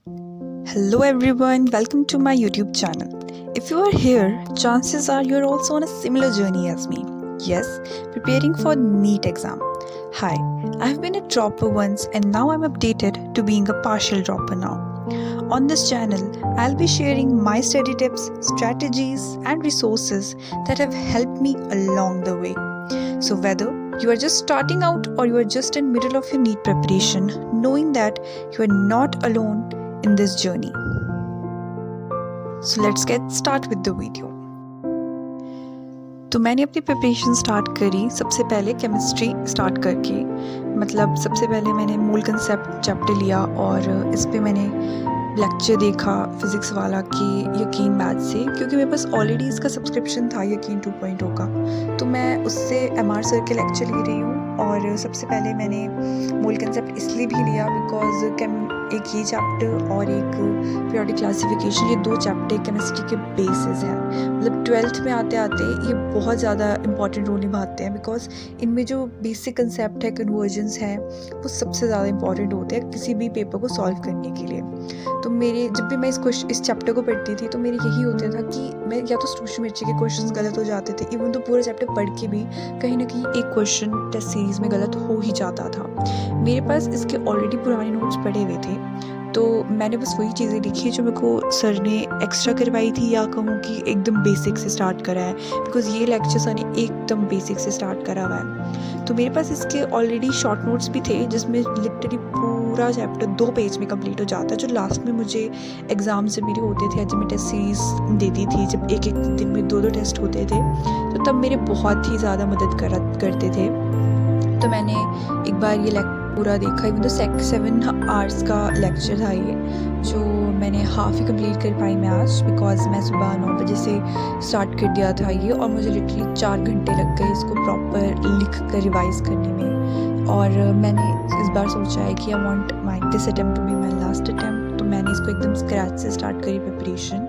Hello everyone, welcome to my YouTube channel. If you are here, chances are you're also on a similar journey as me. Yes, preparing for NEET exam. Hi, I've been a dropper once and now I'm updated to being a partial dropper now. On this channel, I'll be sharing my study tips, strategies, and resources that have helped me along the way. So whether you are just starting out or you are just in middle of your NEET preparation, knowing that you are not alone in this journey. So let's get start with the video. तो मैंने अपनी preparation start करी सबसे पहले chemistry start करके, मतलब सबसे पहले मैंने मूल कंसेप्ट चैप्टर लिया और इस पे मैंने लेक्चर देखा फिज़िक्स वाला कि यकीन मैथ से, क्योंकि मेरे पास ऑलरेडी इसका सब्सक्रिप्शन था यकीन 2.0 का, तो मैं उससे MR सर के लेक्चर ले रही हूँ। और सबसे पहले मैंने मूल कंसेप्ट इसलिए भी लिया बिकॉज एक ये चैप्टर और एक पीरियोडिक क्लासिफिकेशन, ये दो चैप्टर केमिस्ट्री के बेसिस हैं। मतलब 12th में आते आते ये बहुत ज़्यादा इंपॉर्टेंट रोल निभाते हैं बिकॉज इनमें जो बेसिक कंसेप्ट है, कन्वर्जन्स हैं, वो सबसे ज़्यादा इंपॉर्टेंट होते हैं किसी भी पेपर को सॉल्व करने के लिए। तो मेरे जब भी मैं इस चैप्टर को पढ़ती थी तो मेरे यही होता था कि मैं या तो सूक्ष्म मिर्ची के क्वेश्चंस गलत हो जाते थे, इवन तो पूरा चैप्टर पढ़ के भी कहीं ना कहीं एक क्वेश्चन टेस्ट सीरीज़ में गलत हो ही जाता था। मेरे पास इसके ऑलरेडी पुराने नोट्स पड़े हुए थे, तो मैंने बस वही चीज़ें लिखी जो मेरे को सर ने एक्स्ट्रा करवाई थी, या कहूँ कि एकदम बेसिक से स्टार्ट करा है, बिकॉज ये लेक्चर सर ने एकदम बेसिक से स्टार्ट करा हुआ है। तो मेरे पास इसके ऑलरेडी शॉर्ट नोट्स भी थे जिसमें लिटरली पूरा चैप्टर 2 पेज में कंप्लीट हो जाता है, जो लास्ट में मुझे एग्ज़ाम जब मेरे होते थे, जब मैं टेस्ट सीरीज़ देती थी, जब एक एक दिन में 2-2 टेस्ट होते थे, तो तब मेरे बहुत ही ज़्यादा मदद करते थे। तो मैंने एक बार ये पूरा देखा, इवन तो 7 आवर्स का लेक्चर था ये, जो मैंने हाफ ही कंप्लीट कर पाई मैं आज, बिकॉज मैं सुबह 9 बजे से स्टार्ट कर दिया था ये, और मुझे लिटरली 4 घंटे लग गए इसको प्रॉपर लिख कर रिवाइज़ करने में। और मैंने इस बार सोचा है कि I want my this attempt to be my last attempt, तो मैंने इसको एकदम स्क्रैच से स्टार्ट करी प्रिपरेशन,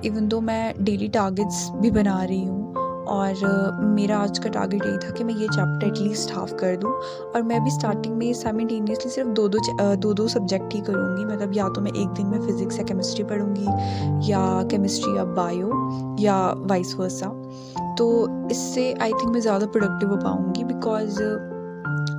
इवन दो मैं डेली टारगेट्स भी बना रही हूँ। और मेरा आज का टारगेट यही था कि मैं ये चैप्टर एटलीस्ट हाफ कर दूँ, और मैं भी स्टार्टिंग में साइमल्टेनियसली सिर्फ दो सब्जेक्ट ही करूँगी, मतलब या तो मैं एक दिन में फिज़िक्स या केमिस्ट्री पढ़ूँगी, या केमिस्ट्री या बायो, या वाइस वर्सा। तो इससे आई थिंक मैं ज़्यादा प्रोडक्टिव हो पाऊँगी, बिकॉज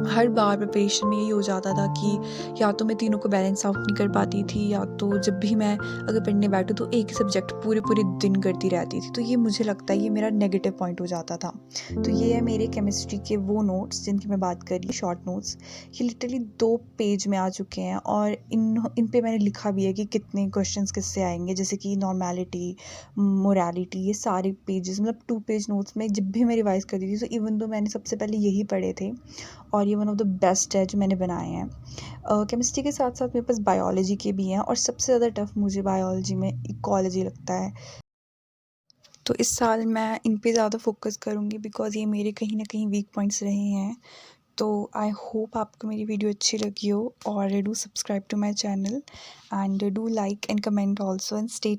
हर बार प्रिपरेशन में यही हो जाता था कि या तो मैं तीनों को बैलेंस आउट नहीं कर पाती थी, या तो जब भी मैं अगर पढ़ने बैठूँ तो एक ही सब्जेक्ट पूरे दिन करती रहती थी। तो ये मुझे लगता है ये मेरा नेगेटिव पॉइंट हो जाता था। तो ये है मेरे केमिस्ट्री के वो नोट्स जिनकी मैं बात कर रही, शॉर्ट नोट्स। ये लिटरली 2 पेज में आ चुके हैं, और इन पे मैंने लिखा भी है कि कितने क्वेश्चंस किससे आएंगे, जैसे कि नॉर्मेलिटी, मोरालिटी, ये सारे पेजेस, मतलब 2 पेज नोट्स में जब भी मैं रिवाइज़ करती थी, तो इवन दो मैंने सबसे पहले यही पढ़े थे, और ये वन ऑफ द बेस्ट है जो मैंने बनाए हैं। केमिस्ट्री के साथ साथ मेरे पास बायोलॉजी के भी हैं, और सबसे ज़्यादा टफ मुझे बायोलॉजी में इकोलॉजी लगता है। तो इस साल मैं इन पे ज़्यादा फोकस करूँगी, बिकॉज़ ये मेरे कहीं ना कहीं वीक पॉइंट्स रहे हैं। तो आई होप आपको मेरी वीडियो अच्छी लगी हो, और do subscribe to my channel, and do like and comment also, and stay